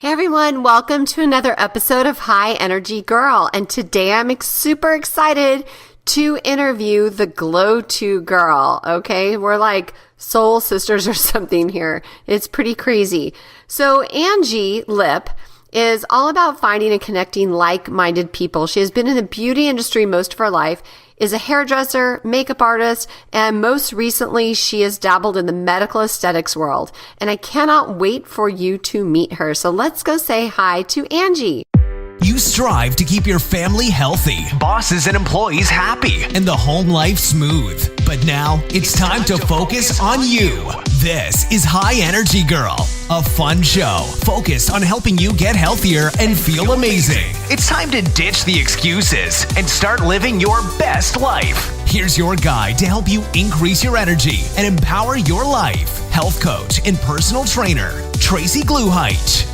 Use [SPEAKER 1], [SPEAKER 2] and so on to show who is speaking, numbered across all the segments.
[SPEAKER 1] Hey everyone, welcome to another episode of High Energy Girl. And today I'm super excited to interview the Glow 2 girl. Okay, we're like soul sisters or something here. It's pretty crazy. So Angie Lipp is all about finding and connecting like-minded people. She has been in the beauty industry most of her life, is a hairdresser, makeup artist, and most recently, she has dabbled in the medical aesthetics world. And I cannot wait for you to meet her. So let's go say hi to Angie.
[SPEAKER 2] You strive to keep your family healthy, bosses and employees happy, and the home life smooth. But now it's time to focus on you. This is High Energy Girl, a fun show focused on helping you get healthier and feel amazing. It's time to ditch the excuses and start living your best life. Here's your guide to help you increase your energy and empower your life. Health coach and personal trainer, Tracy Gluhite.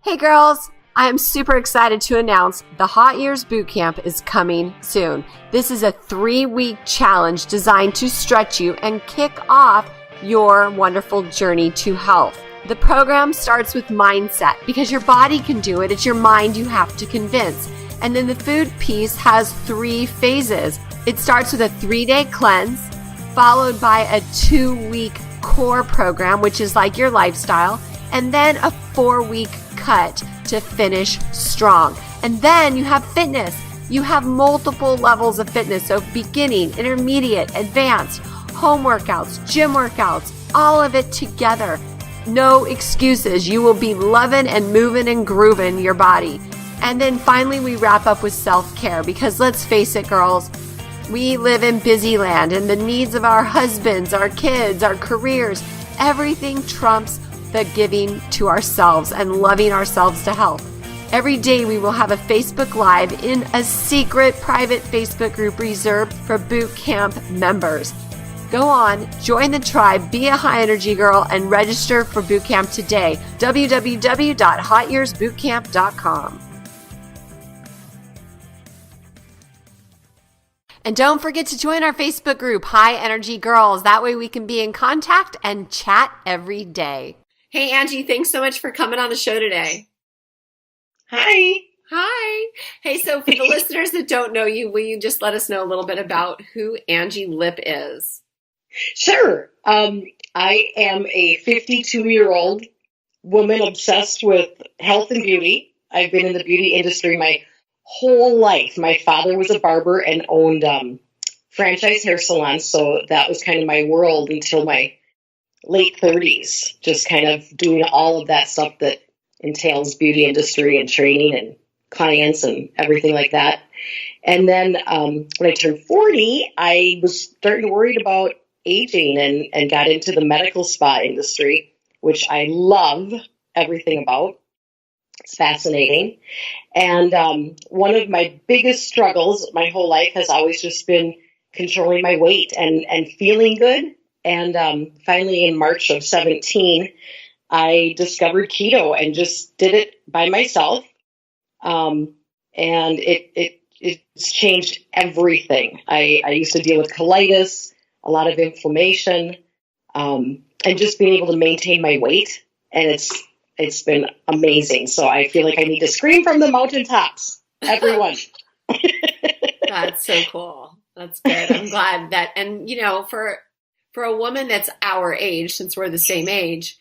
[SPEAKER 1] Hey girls, I am super excited to announce the Hot Years Bootcamp is coming soon. This is a 3-week challenge designed to stretch you and kick off your wonderful journey to health. The program starts with mindset because your body can do it. It's your mind you have to convince. And then the food piece has 3 phases. It starts with a 3-day cleanse, followed by a 2-week core program, which is like your lifestyle, and then a 4-week cut to finish strong. And then you have fitness. You have multiple levels of fitness. So beginning, intermediate, advanced, home workouts, gym workouts, all of it together. No excuses. You will be loving and moving and grooving your body. And then finally, we wrap up with self-care because let's face it, girls, we live in busy land and the needs of our husbands, our kids, our careers, everything trumps the giving to ourselves and loving ourselves to health. Every day we will have a Facebook Live in a secret private Facebook group reserved for boot camp members. Go on, join the tribe, be a high energy girl, and register for boot camp today. www.hotyearsbootcamp.com. And don't forget to join our Facebook group, High Energy Girls. That way we can be in contact and chat every day. Hey, Angie, thanks so much for coming on the show today.
[SPEAKER 3] Hi.
[SPEAKER 1] Hi. Hey, so for the listeners that don't know you, will you just let us know a little bit about who Angie Lipp is?
[SPEAKER 3] Sure. I am a 52-year-old woman obsessed with health and beauty. I've been in the beauty industry my whole life. My father was a barber and owned franchise hair salons, so that was kind of my world until my late 30s, just kind of doing all of that stuff that entails beauty industry and training and clients and everything like that. And then when I turned 40, I was starting to worry about aging and got into the medical spa industry, which I love everything about. It's fascinating. And one of my biggest struggles my whole life has always just been controlling my weight and feeling good. And finally, in March of 17, I discovered keto and just did it by myself. And it's changed everything. I used to deal with colitis, a lot of inflammation, and just being able to maintain my weight. And it's been amazing. So I feel like I need to scream from the mountaintops, everyone.
[SPEAKER 1] That's so cool. That's good. I'm glad that, and you know, for a woman that's our age, since we're the same age,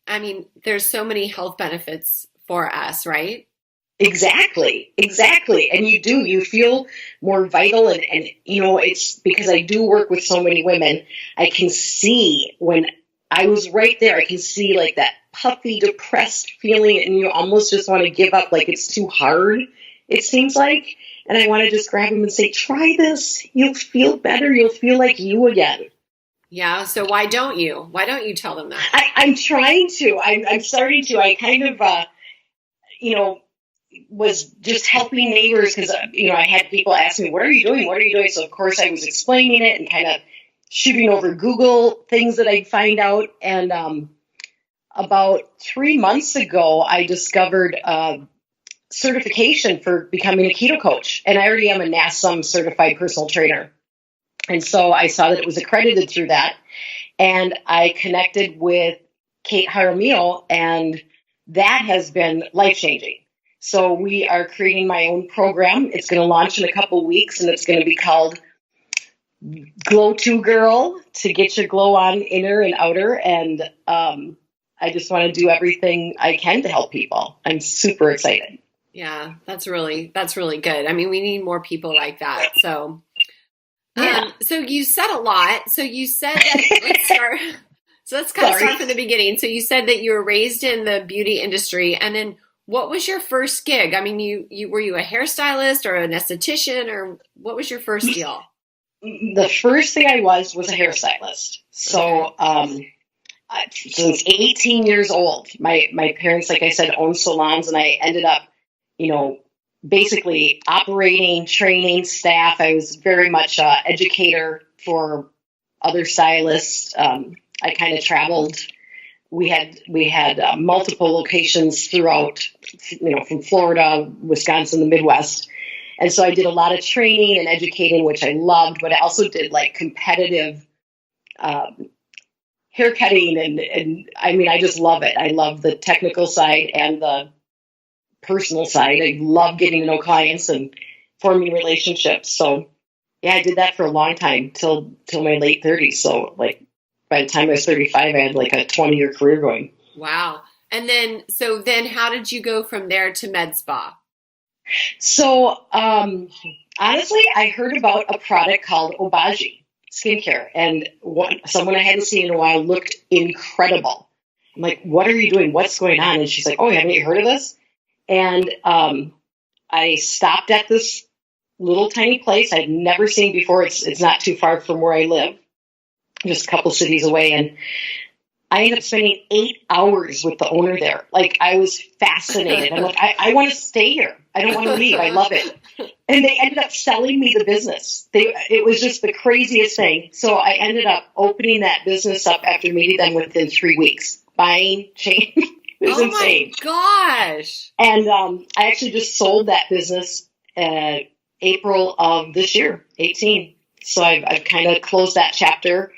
[SPEAKER 1] I mean, there's so many health benefits for us, right?
[SPEAKER 3] Exactly. And you feel more vital. And, you know, it's because I do work with so many women. I can see when I was right there, I can see like that puffy, depressed feeling. And you almost just want to give up, like it's too hard, it seems like. And I want to just grab them and say, try this. You'll feel better. You'll feel like you again.
[SPEAKER 1] Yeah. So why don't you? Why don't you tell them that?
[SPEAKER 3] I'm trying to. I'm starting to. I kind of, was just helping neighbors because, I had people ask me, what are you doing? What are you doing? So, of course, I was explaining it and kind of shooting over Google things that I'd find out. And about 3 months ago, I discovered certification for becoming a keto coach. And I already am a NASM certified personal trainer. And so I saw that it was accredited through that. And I connected with Kate Jaramillo, and that has been life-changing. So we are creating my own program. It's going to launch in a couple weeks, and it's going to be called Glow to Girl, to get your glow on inner and outer. And I just want to do everything I can to help people. I'm super excited.
[SPEAKER 1] Yeah, that's really good. I mean, we need more people like that. So, so you said a lot. So you said that, let's kind of start from the beginning. So you said that you were raised in the beauty industry, and then what was your first gig? I mean, you were you a hairstylist or an esthetician, or what was your first deal?
[SPEAKER 3] The first thing I was a hairstylist. So, since 18 years old, my parents, like I said, owned salons, and I ended up, basically operating, training staff. I was very much an educator for other stylists. I kind of traveled. We had multiple locations throughout, from Florida, Wisconsin, the Midwest. And so I did a lot of training and educating, which I loved, but I also did like competitive haircutting. And I mean, I just love it. I love the technical side and the personal side. I love getting to know clients and forming relationships. So yeah, I did that for a long time till my late 30s. So like by the time I was 35, I had like a 20-year career going.
[SPEAKER 1] Wow. And then how did you go from there to med spa?
[SPEAKER 3] So, honestly, I heard about a product called Obagi skincare, and someone I hadn't seen in a while looked incredible. I'm like, what are you doing? What's going on? And she's like, oh, haven't you heard of this? And I stopped at this little tiny place I'd never seen before. It's not too far from where I live, just a couple cities away. And I ended up spending 8 hours with the owner there. Like, I was fascinated. I'm like, I want to stay here. I don't want to leave. I love it. And they ended up selling me the business. It was just the craziest thing. So I ended up opening that business up after meeting them within 3 weeks. Buying, change. It was insane.
[SPEAKER 1] Oh my gosh.
[SPEAKER 3] And I actually just sold that business April of this year, 18. So I've kind of closed that chapter.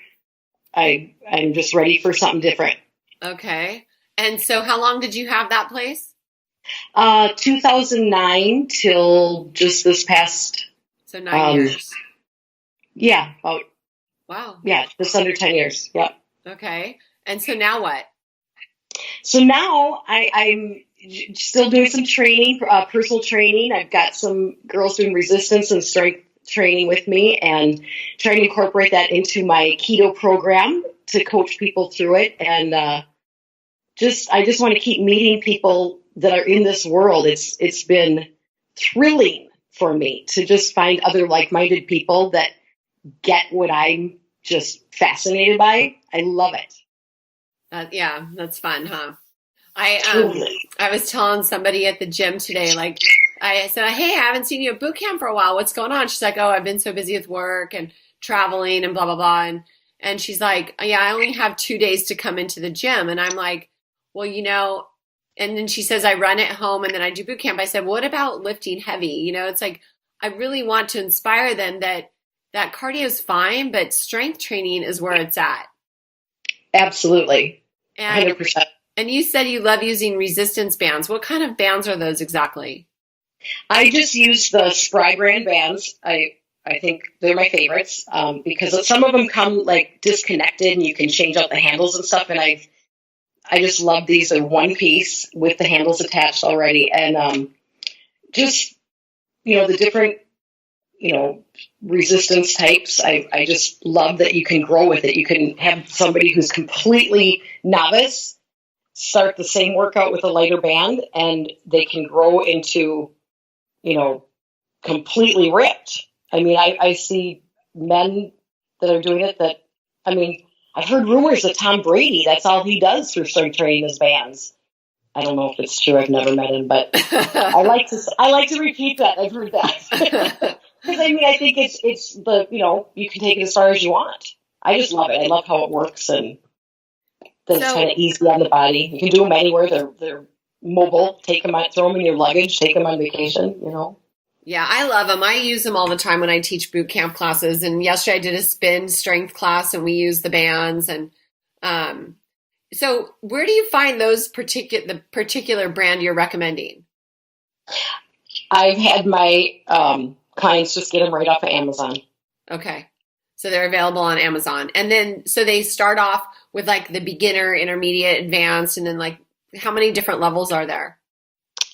[SPEAKER 3] I'm just ready for something different.
[SPEAKER 1] Okay. And so how long did you have that place?
[SPEAKER 3] 2009 till just this past.
[SPEAKER 1] So 9 years.
[SPEAKER 3] Yeah. About.
[SPEAKER 1] Wow.
[SPEAKER 3] Yeah. Just under 10 years. Yep.
[SPEAKER 1] Okay. And so now what?
[SPEAKER 3] So now I'm still doing some training, personal training. I've got some girls doing resistance and strength training with me, and trying to incorporate that into my keto program to coach people through it. And I just want to keep meeting people that are in this world. It's been thrilling for me to just find other like-minded people that get what I'm just fascinated by. I love it.
[SPEAKER 1] Yeah, that's fun, huh?
[SPEAKER 3] Totally.
[SPEAKER 1] I was telling somebody at the gym today, like, I said, hey, I haven't seen you at boot camp for a while. What's going on? She's like, oh, I've been so busy with work and traveling and blah, blah, blah. And she's like, yeah, I only have 2 days to come into the gym. And I'm like, well, and then she says, I run at home and then I do boot camp. I said, what about lifting heavy? It's like, I really want to inspire them that cardio is fine, but strength training is where it's at.
[SPEAKER 3] Absolutely.
[SPEAKER 1] 100%. And you said you love using resistance bands. What kind of bands are those exactly?
[SPEAKER 3] I just use the Spry brand bands. I think they're my favorites because some of them come like disconnected and you can change out the handles and stuff. And I just love these. They're one piece with the handles attached already. And just, the different, resistance types. I just love that you can grow with it. You can have somebody who's completely novice start the same workout with a lighter band, and they can grow into, completely ripped. I mean, I see men that are doing it I've heard rumors that Tom Brady, that's all he does for strength training is bands. I don't know if it's true. I've never met him, but I like to repeat that. I've heard that. Because I think it's the, you can take it as far as you want. I just love it. I love how it works, and that it's kind of easy on the body. You can do them anywhere. They're mobile. Take them out, throw them in your luggage. Take them on vacation.
[SPEAKER 1] Yeah, I love them. I use them all the time when I teach boot camp classes. And yesterday I did a spin strength class and we used the bands. And so where do you find the particular brand you're recommending?
[SPEAKER 3] I've had my clients just get them right off of Amazon.
[SPEAKER 1] Okay. So they're available on Amazon. And then, so they start off with like the beginner, intermediate, advanced, and then like how many different levels are there?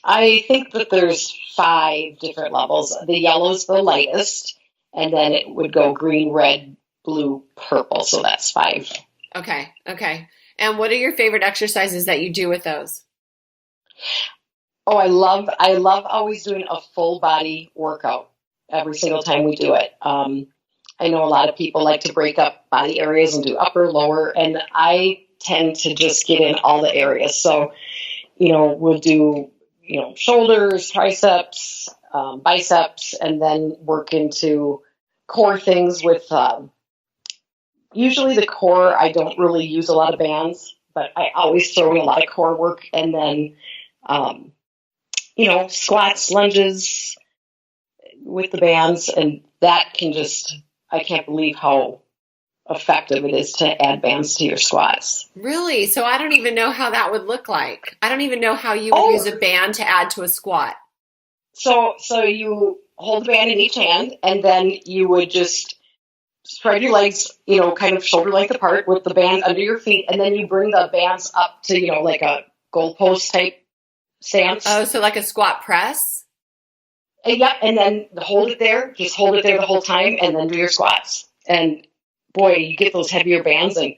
[SPEAKER 3] I think that there's 5 different levels. The yellow's the lightest, and then it would go green, red, blue, purple. So that's 5.
[SPEAKER 1] Okay. Okay. And what are your favorite exercises that you do with those?
[SPEAKER 3] Oh, I love always doing a full body workout every single time we do it. I know a lot of people like to break up body areas and do upper, lower, and I tend to just get in all the areas. So, we'll do, shoulders, triceps, biceps, and then work into core things with, usually the core, I don't really use a lot of bands, but I always throw in a lot of core work, and then, squats, lunges with the bands, and that can just, I can't believe how effective it is to add bands to your squats.
[SPEAKER 1] Really? So I don't even know how that would look like. I don't even know how you would use a band to add to a squat.
[SPEAKER 3] So you hold the band in each hand, and then you would just spread your legs, kind of shoulder length apart with the band under your feet, and then you bring the bands up to, like a goalpost type stance.
[SPEAKER 1] Oh, so like a squat press?
[SPEAKER 3] And then hold it there. Just hold it there the whole time, and then do your squats. And boy, you get those heavier bands, and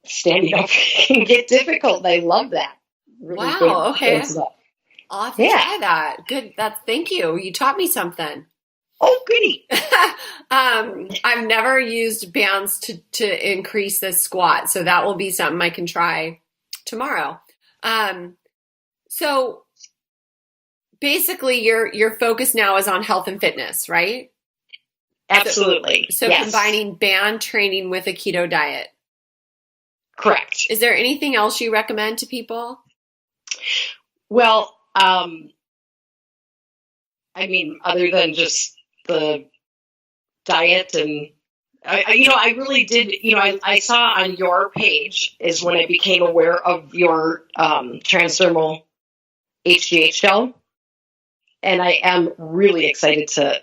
[SPEAKER 3] standing up can get difficult. I love that.
[SPEAKER 1] Really wow. Okay. I'll have to try that. Good. Thank you. You taught me something.
[SPEAKER 3] Oh, goody.
[SPEAKER 1] I've never used bands to increase the squat, so that will be something I can try tomorrow. So basically your focus now is on health and fitness, right?
[SPEAKER 3] Absolutely.
[SPEAKER 1] So yes. Combining band training with a keto diet.
[SPEAKER 3] Correct.
[SPEAKER 1] Is there anything else you recommend to people?
[SPEAKER 3] Well, other than just the diet, and I really did, I saw on your page is when I became aware of your transdermal HGH gel, and I am really excited to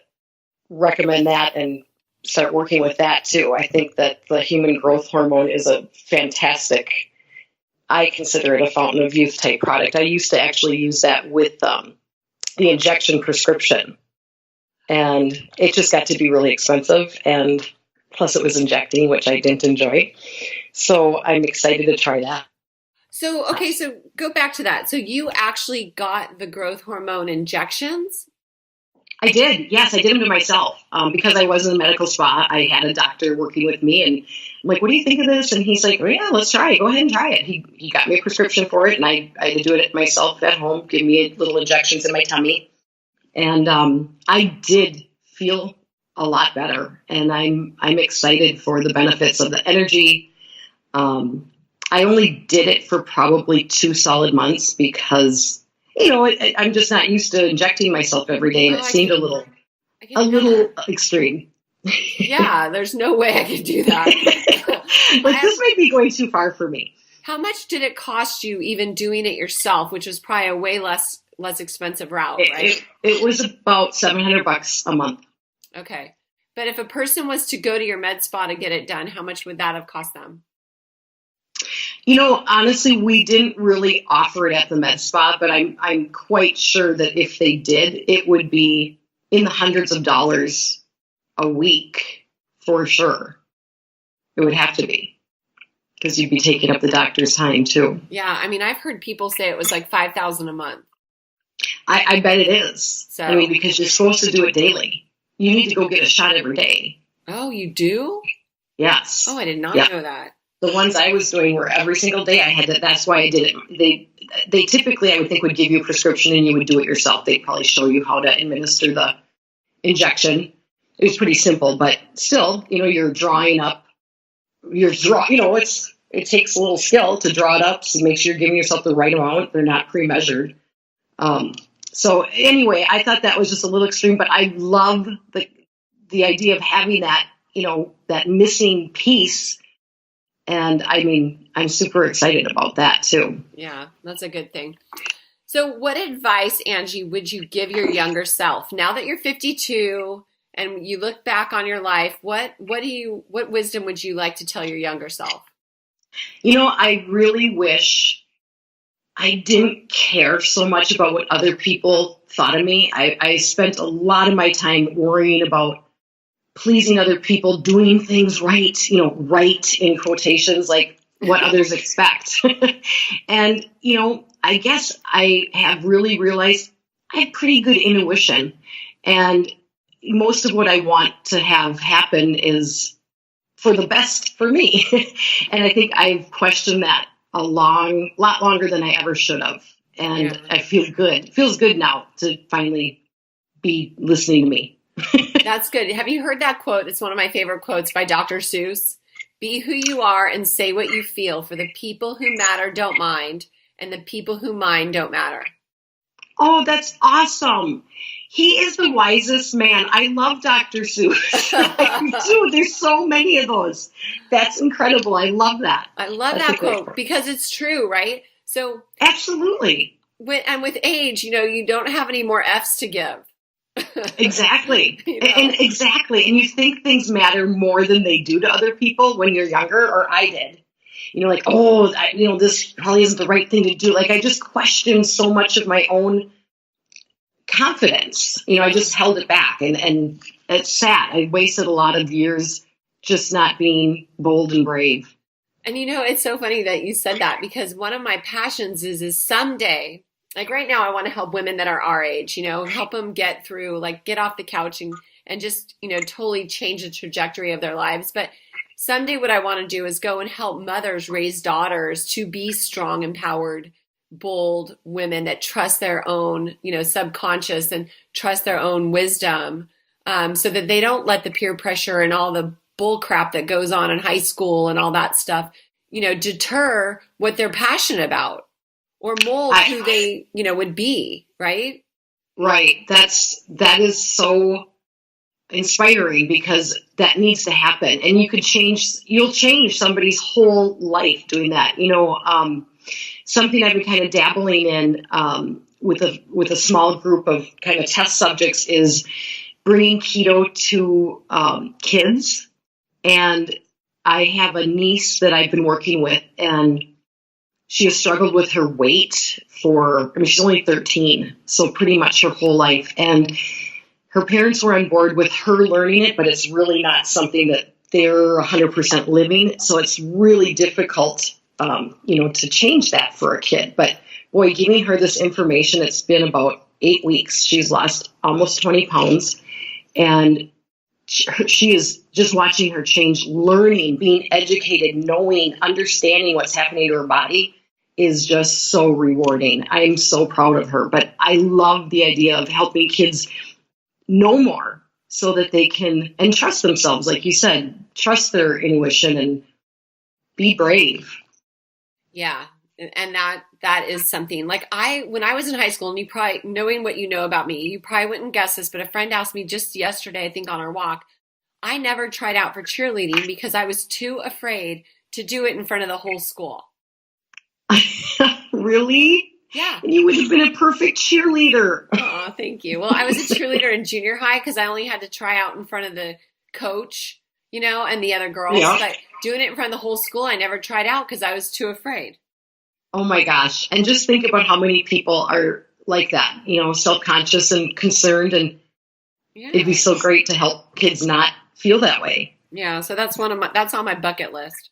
[SPEAKER 3] recommend that and start working with that too. I think that the human growth hormone is a fantastic, I consider it a fountain of youth type product. I used to actually use that with the injection prescription, and it just got to be really expensive, and plus it was injecting, which I didn't enjoy. So I'm excited to try that.
[SPEAKER 1] So, okay, so go back to that. So you actually got the growth hormone injections?
[SPEAKER 3] I did. Yes, I did them to myself because I was in a medical spa. I had a doctor working with me, and I'm like, what do you think of this? And he's like, oh, yeah, let's try it. Go ahead and try it. He got me a prescription for it, and I had to do it myself at home, give me little injections in my tummy. And I did feel a lot better, and I'm excited for the benefits of the energy. I only did it for probably 2 solid months because I'm just not used to injecting myself every day, and it seemed a little extreme.
[SPEAKER 1] Yeah, there's no way I could do that.
[SPEAKER 3] This might be going too far for me.
[SPEAKER 1] How much did it cost you even doing it yourself, which was probably a way less expensive route, right?
[SPEAKER 3] It was about $700 a month.
[SPEAKER 1] Okay. But if a person was to go to your med spa to get it done, how much would that have cost them?
[SPEAKER 3] Honestly, we didn't really offer it at the med spa, but I'm quite sure that if they did, it would be in the hundreds of dollars a week for sure. It would have to be, because you'd be taking up the doctor's time too.
[SPEAKER 1] Yeah, I've heard people say it was like $5,000 a month.
[SPEAKER 3] I bet it is. So, because you're supposed to do it daily. You need to go get a shot every day.
[SPEAKER 1] Oh, you do?
[SPEAKER 3] Yes.
[SPEAKER 1] Oh, I did not know that.
[SPEAKER 3] The ones I was doing were every single day. I had to. That's why I did it. They typically, I would think, would give you a prescription and you would do it yourself. They'd probably show you how to administer the injection. It was pretty simple, but still, you're drawing up. It takes a little skill to draw it up to make sure you're giving yourself the right amount. They're not pre-measured. So anyway, I thought that was just a little extreme, but I love the idea of having that, that missing piece. And I mean, I'm super excited about that too.
[SPEAKER 1] Yeah, that's a good thing. So what advice, Angie, would you give your younger self now that you're 52 and you look back on your life? What wisdom would you like to tell your younger self?
[SPEAKER 3] I really wish I didn't care so much about what other people thought of me. I spent a lot of my time worrying about pleasing other people, doing things right, right in quotations, like what others expect. And, I guess I have really realized I have pretty good intuition. And most of what I want to have happen is for the best for me. And I think I've questioned that a lot longer than I ever should have. And I feel good. It feels good now to finally be listening to me.
[SPEAKER 1] That's good. Have you heard that quote? It's one of my favorite quotes by Dr. Seuss. Be who you are and say what you feel, for the people who matter don't mind, and the people who mind don't matter.
[SPEAKER 3] Oh, that's awesome. He is the wisest man. I love Dr. Seuss. I do. There's so many of those. That's incredible. I love that.
[SPEAKER 1] I love that quote because it's true, right? So
[SPEAKER 3] absolutely.
[SPEAKER 1] With age, you don't have any more F's to give.
[SPEAKER 3] Exactly. And exactly. And you think things matter more than they do to other people when you're younger, or I did. This probably isn't the right thing to do. Like, I just questioned so much of my own confidence. I just held it back, and it's sad. I wasted a lot of years just not being bold and brave.
[SPEAKER 1] And it's so funny that you said that, because one of my passions is someday, like right now, I want to help women that are our age, help them get through, like get off the couch and just, totally change the trajectory of their lives. But someday what I want to do is go and help mothers raise daughters to be strong, empowered, bold women that trust their own, subconscious and trust their own wisdom, so that they don't let the peer pressure and all the bull crap that goes on in high school and all that stuff, deter what they're passionate about or mold who they, would be, right?
[SPEAKER 3] Right. That is so inspiring, because that needs to happen, and you'll change somebody's whole life doing that. Something I've been kind of dabbling in with a small group of kind of test subjects is bringing keto to kids. And I have a niece that I've been working with, and she has struggled with her weight she's only 13, so pretty much her whole life. And her parents were on board with her learning it, but it's really not something that they're 100% living. So it's really difficult, to change that for a kid. But boy, giving her this information, it's been about 8 weeks. She's lost almost 20 pounds, and she is just watching her change, learning, being educated, knowing, understanding what's happening to her body is just so rewarding. I am so proud of her. But I love the idea of helping kids know more so that they can, and trust themselves, like you said, trust their intuition and be brave.
[SPEAKER 1] Yeah. And that is something like when I was in high school, and you probably, knowing what you know about me, you probably wouldn't guess this, but a friend asked me just yesterday, I think on our walk, I never tried out for cheerleading because I was too afraid to do it in front of the whole school.
[SPEAKER 3] Really?
[SPEAKER 1] Yeah.
[SPEAKER 3] And you would have been a perfect cheerleader.
[SPEAKER 1] Oh, thank you. Well, I was a cheerleader in junior high because I only had to try out in front of the coach, and the other girls. Yeah. But doing it in front of the whole school, I never tried out because I was too afraid.
[SPEAKER 3] Oh my gosh. And just think about how many people are like that, self-conscious and concerned. And it'd be so great to help kids not feel that way.
[SPEAKER 1] Yeah. So that's that's on my bucket list.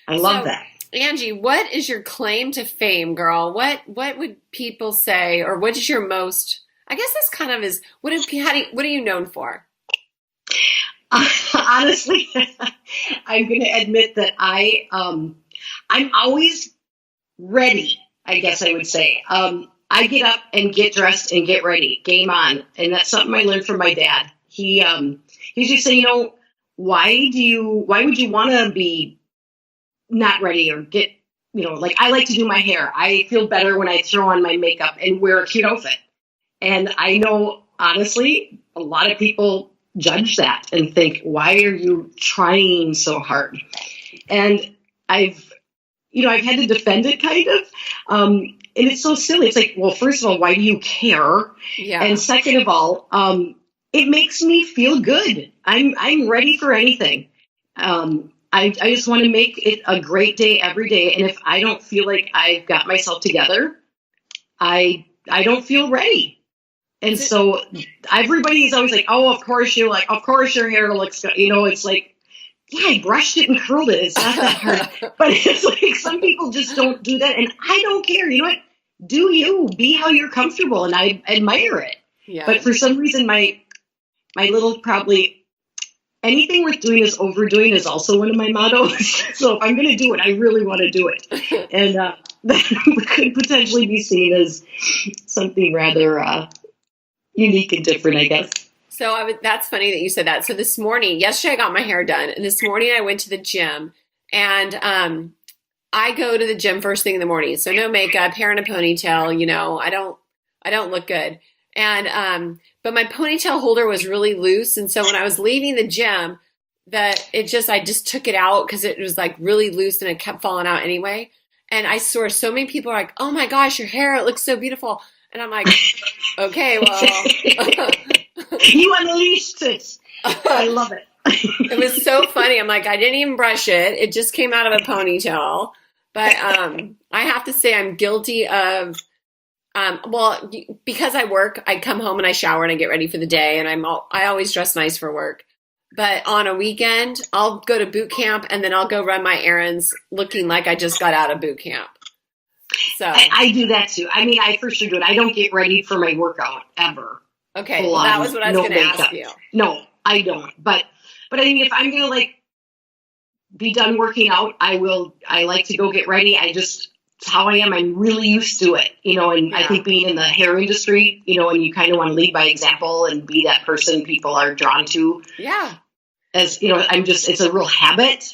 [SPEAKER 3] I love that.
[SPEAKER 1] Angie, what is your claim to fame, girl? What would people say, or what is your most, I guess this kind of is, what are you known for?
[SPEAKER 3] Honestly, I'm going to admit that I'm always ready, I guess I would say. I get up and get dressed and get ready, game on. And that's something I learned from my dad. He just said, why would you want to be not ready or get, like I like to do my hair. I feel better when I throw on my makeup and wear a cute outfit. And I know, honestly, a lot of people judge that and think, why are you trying so hard? And I've had to defend it kind of. And it's so silly. It's like, well, first of all, why do you care?
[SPEAKER 1] Yeah.
[SPEAKER 3] And second of all, it makes me feel good. I'm ready for anything. I just want to make it a great day every day. And if I don't feel like I've got myself together, I don't feel ready. And so everybody's always like, oh, of course your hair looks good. It's like, yeah, I brushed it and curled it. It's not that hard. But it's like some people just don't do that. And I don't care. You know what? Do you. Be how you're comfortable. And I admire it.
[SPEAKER 1] Yeah.
[SPEAKER 3] But for some reason, my little probably anything worth doing is overdoing is also one of my mottos. So if I'm going to do it, I really want to do it. And that could potentially be seen as something rather unique and different, I guess.
[SPEAKER 1] So that's funny that you said that. So yesterday I got my hair done, and this morning I went to the gym, and I go to the gym first thing in the morning. So no makeup, hair in a ponytail, I don't look good. And but my ponytail holder was really loose, and so when I was leaving the gym, I just took it out because it was like really loose and it kept falling out anyway. And I saw so many people are like, "Oh my gosh, your hair, it looks so beautiful." And I'm like, okay, well.
[SPEAKER 3] You unleashed it. I love it.
[SPEAKER 1] It was so funny. I'm like, I didn't even brush it. It just came out of a ponytail. But I have to say I'm guilty of, because I work, I come home and I shower and I get ready for the day. And I always dress nice for work. But on a weekend, I'll go to boot camp and then I'll go run my errands looking like I just got out of boot camp. So
[SPEAKER 3] I do that too. I mean, I for sure do it. I don't get ready for my workout ever.
[SPEAKER 1] Okay, well, that was what I was going to ask you.
[SPEAKER 3] No, I don't. But I mean, if I'm going to be done working out, I like to go get ready. It's how I am. I'm really used to it, and I think being in the hair industry, and you kind of want to lead by example and be that person people are drawn to.
[SPEAKER 1] Yeah.
[SPEAKER 3] As, it's a real habit.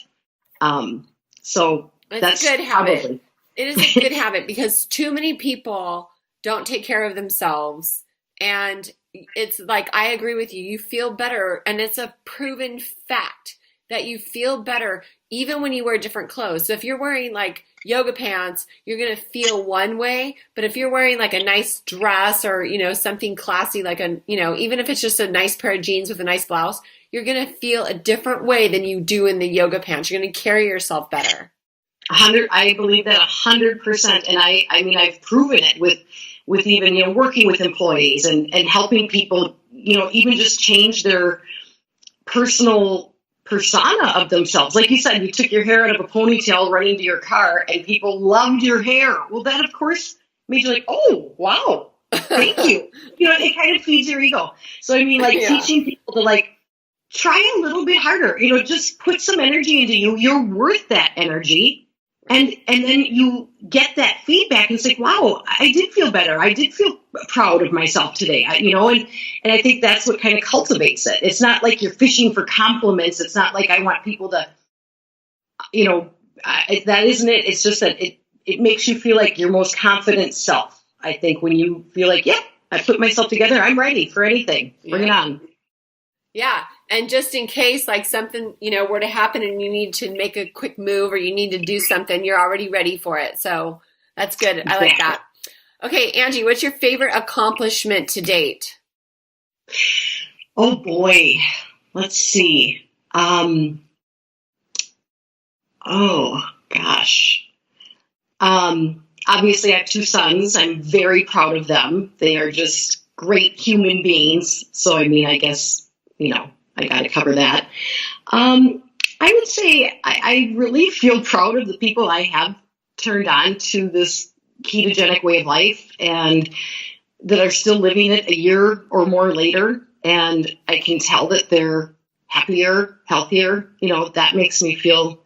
[SPEAKER 3] So that's
[SPEAKER 1] a good habit.
[SPEAKER 3] Probably.
[SPEAKER 1] It is a good habit because too many people don't take care of themselves. And it's like, I agree with you. You feel better. And it's a proven fact that you feel better even when you wear different clothes. So if you're wearing like yoga pants, you're going to feel one way. But if you're wearing like a nice dress or, something classy, like even if it's just a nice pair of jeans with a nice blouse, you're going to feel a different way than you do in the yoga pants. You're going to carry yourself better.
[SPEAKER 3] I believe that 100%. And I mean, I've proven it with even, working with employees and helping people, even just change their personal persona of themselves. Like you said, you took your hair out of a ponytail, running to your car, and people loved your hair. Well, that, of course, made you like, oh, wow, thank you. It kind of feeds your ego. So, I mean, teaching people to, try a little bit harder. Just put some energy into you. You're worth that energy. And then you get that feedback and it's like, wow, I did feel better. I did feel proud of myself today, and I think that's what kind of cultivates it. It's not like you're fishing for compliments. It's not like I want people to, that isn't it. It's just that it makes you feel like your most confident self. I think when you feel like, yeah, I put myself together, I'm ready for anything. Bring it on.
[SPEAKER 1] Yeah. And just in case something, were to happen and you need to make a quick move or you need to do something, you're already ready for it. So that's good. I like that. Okay, Angie, what's your favorite accomplishment to date?
[SPEAKER 3] Oh boy. Let's see. Oh gosh. Obviously I have two sons. I'm very proud of them. They are just great human beings. So, I mean, I guess, I got to cover that. I would say I really feel proud of the people I have turned on to this ketogenic way of life and that are still living it a year or more later. And I can tell that they're happier, healthier. That makes me feel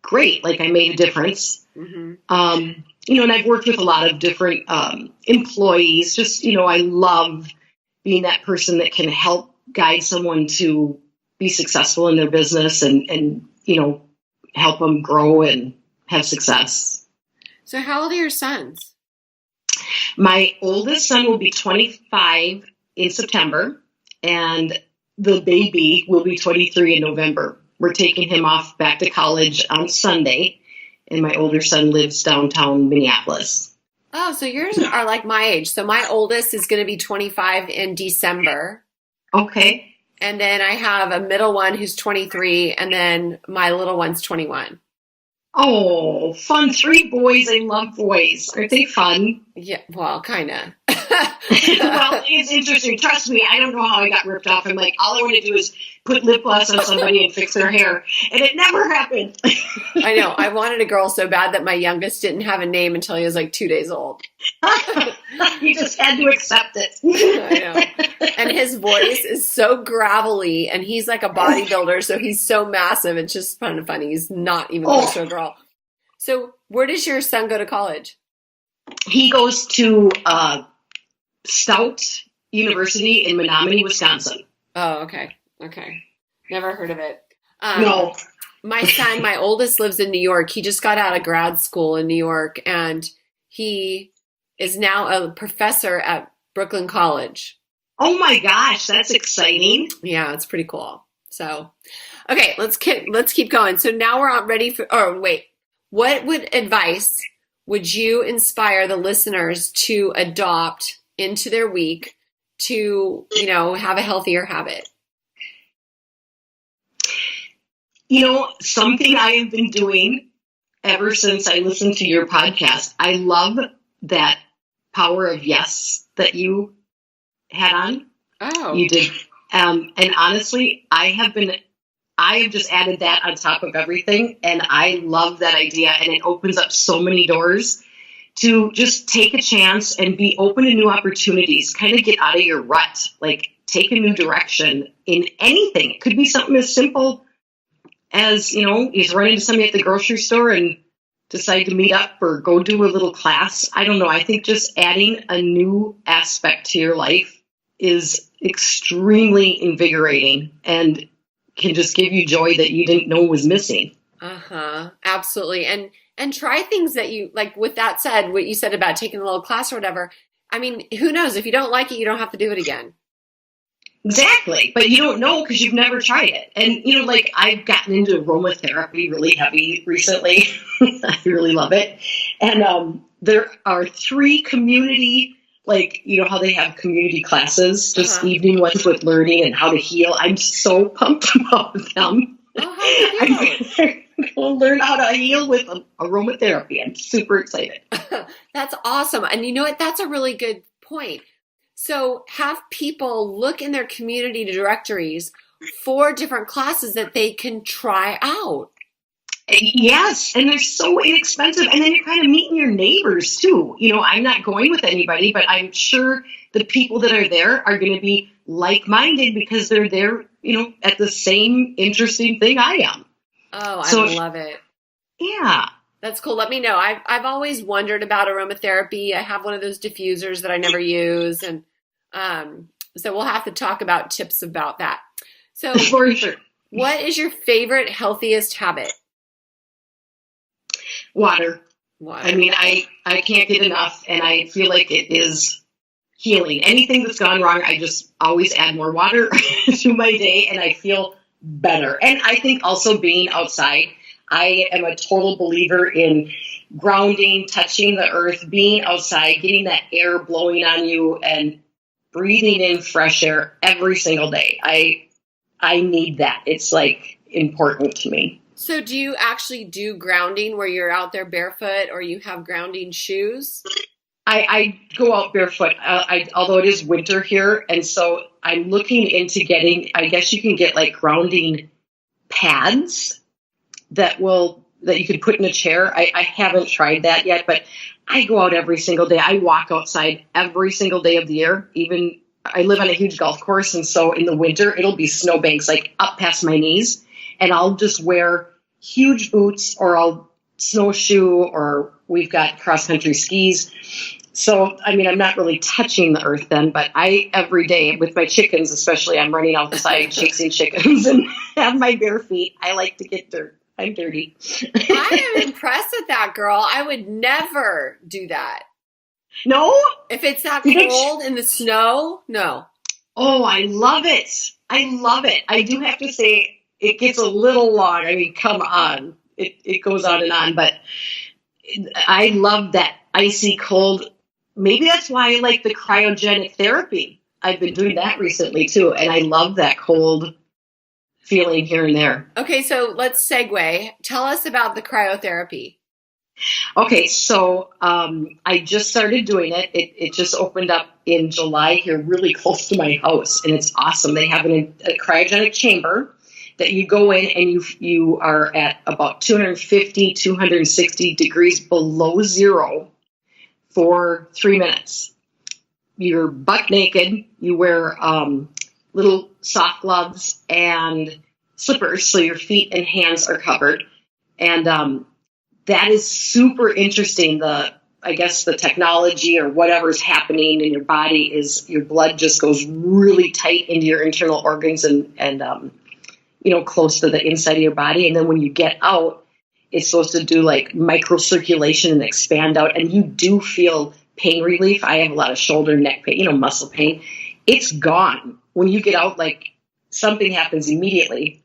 [SPEAKER 3] great. Like I made a difference. Mm-hmm. And I've worked with a lot of different employees. Just, I love being that person that can help guide someone to be successful in their business and help them grow and have success.
[SPEAKER 1] So how old are your sons?
[SPEAKER 3] My oldest son will be 25 in September, and the baby will be 23 in November. We're taking him off back to college on Sunday, and my older son lives downtown Minneapolis.
[SPEAKER 1] Oh, so yours are like my age. So my oldest is going to be 25 in December.
[SPEAKER 3] Okay.
[SPEAKER 1] And then I have a middle one who's 23, and then my little one's 21.
[SPEAKER 3] Oh, fun. 3 boys. I love boys. Aren't they fun?
[SPEAKER 1] Yeah, well, kind of.
[SPEAKER 3] Well, it's interesting. Trust me, I don't know how I got ripped off. I'm like, all I want to do is put lip gloss on somebody and fix their hair. And it never happened.
[SPEAKER 1] I know. I wanted a girl so bad that my youngest didn't have a name until he was like 2 days old.
[SPEAKER 3] You just had to accept it.
[SPEAKER 1] I know. And his voice is so gravelly, and he's like a bodybuilder, so he's so massive. It's just kind of funny. He's not even close to a girl. So where does your son go to college?
[SPEAKER 3] He goes to Stout University in Menominee, Wisconsin.
[SPEAKER 1] Oh, okay. Okay. Never heard of it.
[SPEAKER 3] No.
[SPEAKER 1] My son, my oldest, lives in New York. He just got out of grad school in New York, and he is now a professor at Brooklyn College.
[SPEAKER 3] Oh my gosh, that's exciting.
[SPEAKER 1] Yeah, it's pretty cool. So, okay, let's keep going. So now we're ready for, what advice would you inspire the listeners to adopt into their week to, have a healthier habit?
[SPEAKER 3] Something I have been doing ever since I listened to your podcast, I love that power of yes that you had on.
[SPEAKER 1] Oh.
[SPEAKER 3] You did. And honestly, I have just added that on top of everything. And I love that idea. And it opens up so many doors to just take a chance and be open to new opportunities, kind of get out of your rut, like take a new direction in anything. It could be something as simple as, you run into somebody at the grocery store and decide to meet up or go do a little class. I don't know. I think just adding a new aspect to your life is extremely invigorating and can just give you joy that you didn't know was missing.
[SPEAKER 1] Absolutely. And try things that you like. With that said, what you said about taking a little class or whatever, I mean, who knows? If you don't like it, you don't have to do it again.
[SPEAKER 3] Exactly. But you don't know because you've never tried it. And, I've gotten into aromatherapy really heavy recently. I really love it. And there are 3 community, how they have community classes, just evening ones with learning and how to heal. I'm so pumped about them.
[SPEAKER 1] Oh, how do you feel?
[SPEAKER 3] I'm going to learn how to heal with aromatherapy. I'm super excited.
[SPEAKER 1] That's awesome. And you know what? That's a really good point. So have people look in their community directories for different classes that they can try out.
[SPEAKER 3] Yes, and they're so inexpensive. And then you're kind of meeting your neighbors too. I'm not going with anybody, but I'm sure the people that are there are going to be like-minded because they're there, at the same interesting thing I am.
[SPEAKER 1] Oh,
[SPEAKER 3] so,
[SPEAKER 1] I love it.
[SPEAKER 3] Yeah.
[SPEAKER 1] That's cool. Let me know. I've always wondered about aromatherapy. I have one of those diffusers that I never use. And so we'll have to talk about tips about that. So
[SPEAKER 3] for sure.
[SPEAKER 1] What is your favorite, healthiest habit?
[SPEAKER 3] Water. I mean, I can't get enough, and I feel like it is healing. Anything that's gone wrong, I just always add more water to my day, and I feel better. And I think also being outside, I am a total believer in grounding, touching the earth, being outside, getting that air blowing on you, and breathing in fresh air every single day. I need that. It's important to me.
[SPEAKER 1] So do you actually do grounding where you're out there barefoot, or you have grounding shoes?
[SPEAKER 3] I go out barefoot, although it is winter here. And so I'm looking into getting, I guess you can get grounding pads that you can put in a chair. I haven't tried that yet, but I go out every single day. I walk outside every single day of the year. Even I live on a huge golf course. And so in the winter, it'll be snowbanks up past my knees. And I'll just wear huge boots, or I'll snowshoe, or we've got cross-country skis. So, I mean, I'm not really touching the earth then, but every day with my chickens, especially, I'm running outside chasing chickens and have my bare feet. I like to get dirt. I'm dirty.
[SPEAKER 1] I am impressed with that, girl. I would never do that.
[SPEAKER 3] No?
[SPEAKER 1] If it's not
[SPEAKER 3] You don't-
[SPEAKER 1] cold in the snow, no.
[SPEAKER 3] Oh, I love it. I love it. I do have to say it gets a little long. I mean, come on. It goes on and on, but I love that icy cold. Maybe that's why I like the cryogenic therapy. I've been doing that recently too, and I love that cold feeling here and there.
[SPEAKER 1] Okay, so let's segue. Tell us about the cryotherapy.
[SPEAKER 3] Okay, so I just started doing it. It just opened up in July here, really close to my house, and it's awesome. They have a cryogenic chamber that you go in, and you are at about 250, 260 degrees below zero for 3 minutes. You're buck naked. You wear little soft gloves and slippers, so your feet and hands are covered. And that is super interesting. I guess the technology or whatever's happening in your body is your blood just goes really tight into your internal organs and close to the inside of your body. And then when you get out, it's supposed to do like microcirculation and expand out. And you do feel pain relief. I have a lot of shoulder, neck pain, muscle pain. It's gone. When you get out, like something happens immediately.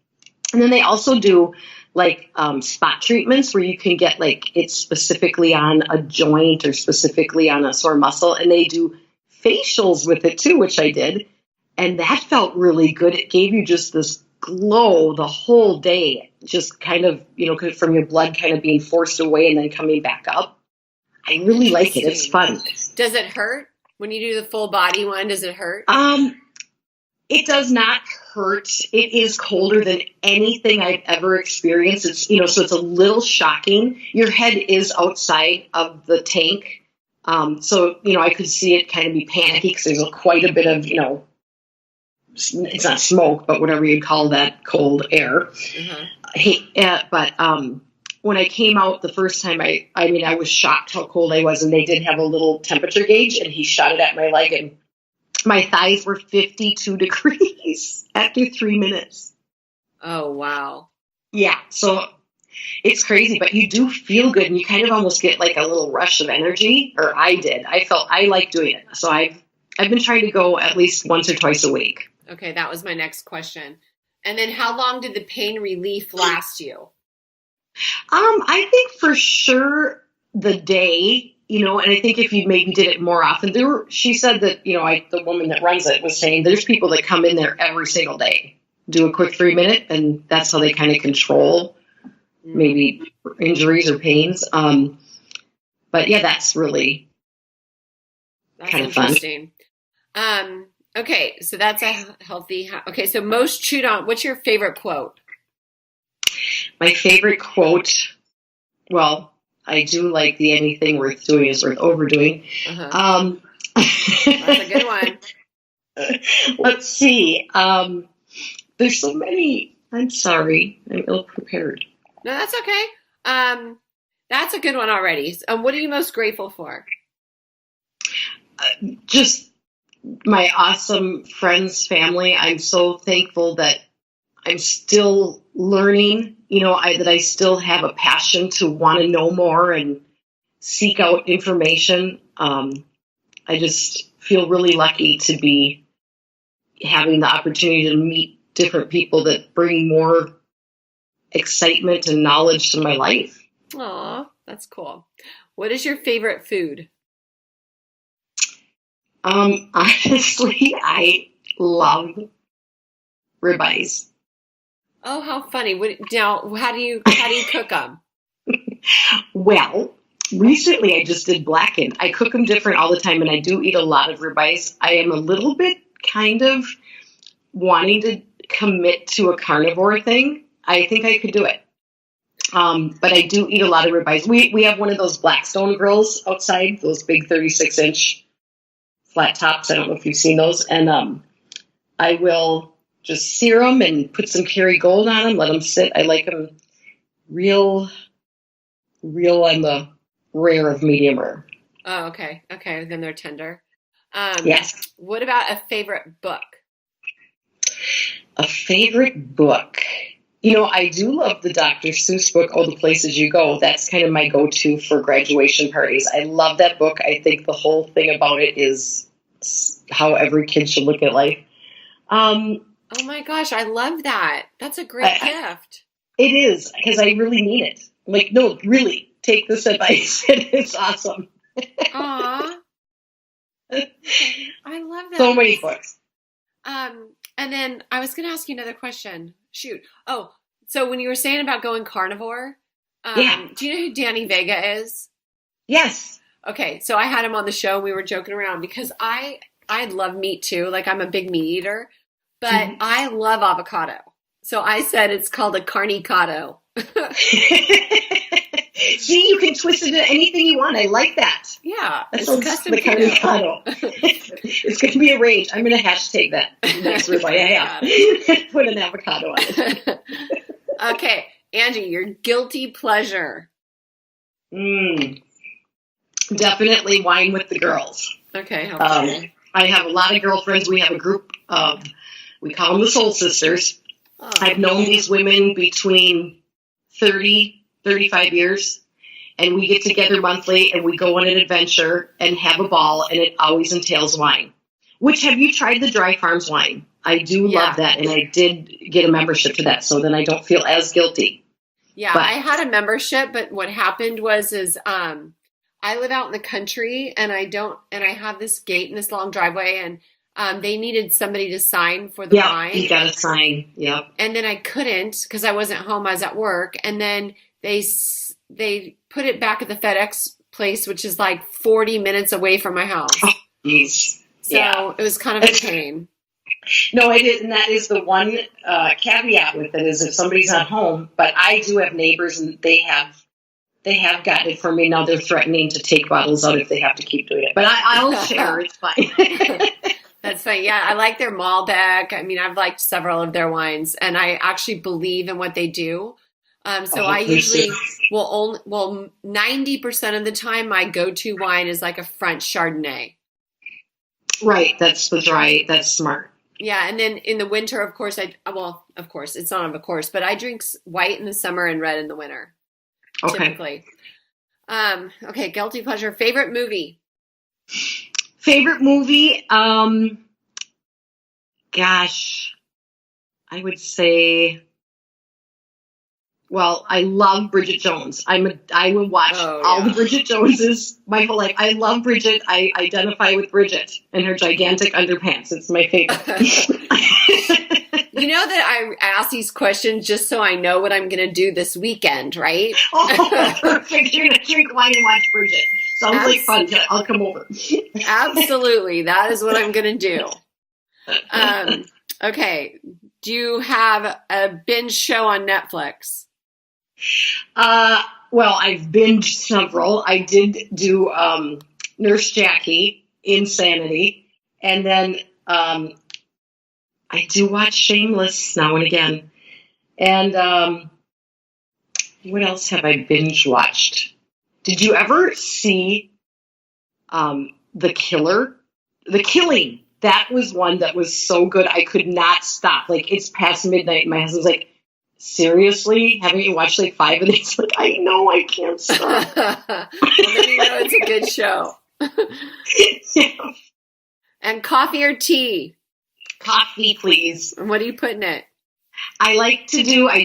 [SPEAKER 3] And then they also do like spot treatments where you can get like it's specifically on a joint or specifically on a sore muscle. And they do facials with it too, which I did. And that felt really good. It gave you just this glow the whole day, just kind of, from your blood kind of being forced away and then coming back up. I really like it. It's fun.
[SPEAKER 1] Does it hurt when you do the full body one? Does it hurt?
[SPEAKER 3] It does not hurt. It is colder than anything I've ever experienced. It's, so it's a little shocking. Your head is outside of the tank. So, I could see it kind of be panicky because there's quite a bit of, it's not smoke, but whatever you call that cold air. Mm-hmm. But when I came out the first time, I was shocked how cold I was, and they did have a little temperature gauge, and he shot it at my leg, and my thighs were 52 degrees after 3 minutes.
[SPEAKER 1] Oh, wow.
[SPEAKER 3] Yeah, so it's crazy, but you do feel good, and you kind of almost get like a little rush of energy, or I did. I like doing it, so I've been trying to go at least once or twice a week.
[SPEAKER 1] Okay, that was my next question. And then how long did the pain relief last you?
[SPEAKER 3] I think for sure the day, and I think if you maybe did it more often, she said that, the woman that runs it was saying there's people that come in there every single day, do a quick 3 minute, and that's how they kind of control maybe injuries or pains. But yeah, that's really kind of
[SPEAKER 1] interesting. Fun. Okay, so that's a healthy. Okay, so most chewed on. What's your favorite quote?
[SPEAKER 3] My favorite quote. Well, I do like the anything worth doing is worth overdoing.
[SPEAKER 1] Uh-huh. That's a good one.
[SPEAKER 3] Let's see. There's so many. I'm sorry. I'm ill prepared.
[SPEAKER 1] No, that's okay. That's a good one already. What are you most grateful for?
[SPEAKER 3] Just my awesome friends, family. I'm so thankful that I'm still learning, that I still have a passion to want to know more and seek out information. I just feel really lucky to be having the opportunity to meet different people that bring more excitement and knowledge to my life.
[SPEAKER 1] Aw, that's cool. What is your favorite food?
[SPEAKER 3] Honestly, I love ribeyes.
[SPEAKER 1] Oh, how funny! Now, how do you cook them?
[SPEAKER 3] Well, recently I just did blackened. I cook them different all the time, and I do eat a lot of ribeyes. I am a little bit kind of wanting to commit to a carnivore thing. I think I could do it. But I do eat a lot of ribeyes. We have one of those Blackstone grills outside, those big 36-inch flat tops. I don't know if you've seen those. And I will just sear them and put some Kerrygold on them, let them sit. I like them real on the rare of medium rare.
[SPEAKER 1] Oh, okay. Okay, then they're tender.
[SPEAKER 3] Yes.
[SPEAKER 1] What about a favorite book?
[SPEAKER 3] A favorite book. I do love the Dr. Seuss book, Oh, the Places You Go. That's kind of my go-to for graduation parties. I love that book. I think the whole thing about it is how every kid should look at life.
[SPEAKER 1] Oh my gosh, I love that. That's a great gift.
[SPEAKER 3] It is, because I really mean it. Like, no, really, take this advice. It's awesome.
[SPEAKER 1] Aw. I love that.
[SPEAKER 3] So many books.
[SPEAKER 1] And then I was going to ask you another question. Shoot. Oh, so when you were saying about going carnivore, do you know who Danny Vega is?
[SPEAKER 3] Yes.
[SPEAKER 1] Okay, so I had him on the show. We were joking around because I love meat too. Like, I'm a big meat eater, but I love avocado. So I said it's called a carnicado.
[SPEAKER 3] See, you can twist it into anything you want. I like that.
[SPEAKER 1] Yeah.
[SPEAKER 3] That's the carnicado. It's going to be arranged. I'm going to hashtag that next ribeye. Put an avocado on it.
[SPEAKER 1] Okay. Angie, your guilty pleasure.
[SPEAKER 3] Definitely wine with the girls.
[SPEAKER 1] Okay.
[SPEAKER 3] I have a lot of girlfriends. We have a group of, we call them the Soul Sisters. Oh. I've known these women between 30, 35 years, and we get together monthly and we go on an adventure and have a ball, and it always entails wine. Which, have you tried the Dry Farms wine? I do love that, and I did get a membership to that, so then I don't feel as guilty.
[SPEAKER 1] Yeah, I had a membership, but what happened was I live out in the country, and I have this gate and this long driveway, and they needed somebody to sign for the wine.
[SPEAKER 3] Yeah, you got to sign. Yep.
[SPEAKER 1] And then I couldn't because I wasn't home. I was at work, and then they put it back at the FedEx place, which is like 40 minutes away from my house.
[SPEAKER 3] Oh, geez.
[SPEAKER 1] So it was kind of a pain.
[SPEAKER 3] No, it is, and that is the one caveat with it is if somebody's not home. But I do have neighbors, and they have gotten it for me. Now they're threatening to take bottles out if they have to keep doing it. But I'll share. It's fine.
[SPEAKER 1] That's fine. Yeah, I like their Malbec. I mean, I've liked several of their wines, and I actually believe in what they do. I usually will 90% of the time my go-to wine is like a French Chardonnay. Right. That's the dry. That's smart. Yeah. And then in the winter, of course, of course, it's not of course, but I drink white in the summer and red in the winter. Okay. Typically. Okay. Guilty pleasure. Favorite movie? Gosh, I would say, well, I love Bridget Jones. I would watch all the Bridget Joneses my whole life. I love Bridget. I identify with Bridget and her gigantic underpants. It's my favorite. You know that I ask these questions just so I know what I'm going to do this weekend, right? Oh, perfect. You're going to drink wine and watch Bridget. Sounds like fun. I'll come over. Absolutely. That is what I'm going to do. Okay. Do you have a binge show on Netflix? Well, I've binged several. I did do Nurse Jackie, Insanity, and then I do watch Shameless now and again. And what else have I binge watched? Did you ever see The Killer? The Killing. That was one that was so good. I could not stop. Like, it's past midnight. And my husband's like, seriously? Haven't you watched like 5 of these? Like, I know, I can't stop. Well, then you know it's a good show. Yeah. And coffee or tea? Coffee, please. And what do you put in it? I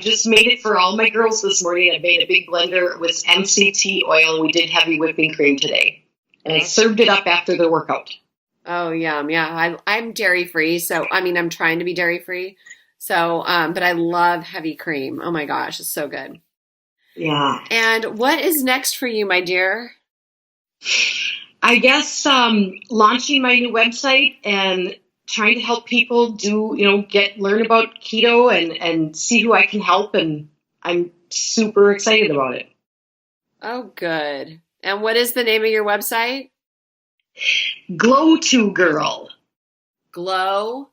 [SPEAKER 1] just made it for all my girls this morning. I made a big blender with MCT oil. We did heavy whipping cream today. And I served it up after the workout. Oh, yum. Yeah. I'm dairy free. So, I mean, I'm trying to be dairy free. So, but I love heavy cream. Oh my gosh. It's so good. Yeah. And what is next for you, my dear? I guess, launching my new website and trying to help people learn about keto and see who I can help. And I'm super excited about it. Oh, good. And what is the name of your website? Glow to Girl. Glow?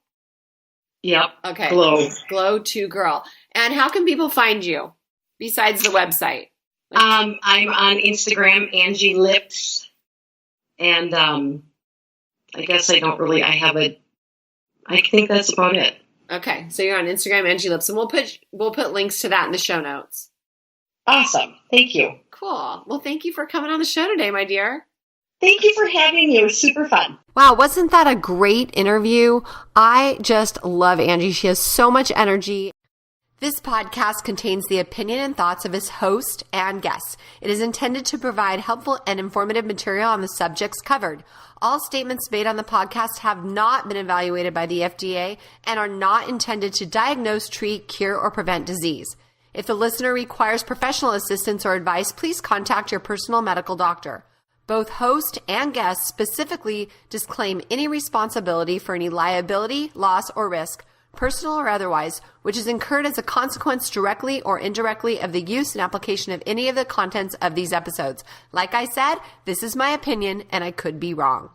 [SPEAKER 1] Yep. Okay. Glow to Girl. And how can people find you besides the website? I'm on Instagram, Angie Lips. And I guess I think that's about it. Okay, so you're on Instagram, Angie Lipp, and we'll put links to that in the show notes.
[SPEAKER 3] Awesome. Thank you.
[SPEAKER 1] Cool. Well, thank you for coming on the show today, my dear.
[SPEAKER 3] Thank you for having me. It was super fun.
[SPEAKER 1] Wow, wasn't that a great interview? I just love Angie. She has so much energy. This podcast contains the opinion and thoughts of its host and guests. It is intended to provide helpful and informative material on the subjects covered. All statements made on the podcast have not been evaluated by the FDA and are not intended to diagnose, treat, cure, or prevent disease. If the listener requires professional assistance or advice, please contact your personal medical doctor. Both host and guests specifically disclaim any responsibility for any liability, loss, or risk, personal or otherwise, which is incurred as a consequence directly or indirectly of the use and application of any of the contents of these episodes. Like I said, this is my opinion and I could be wrong.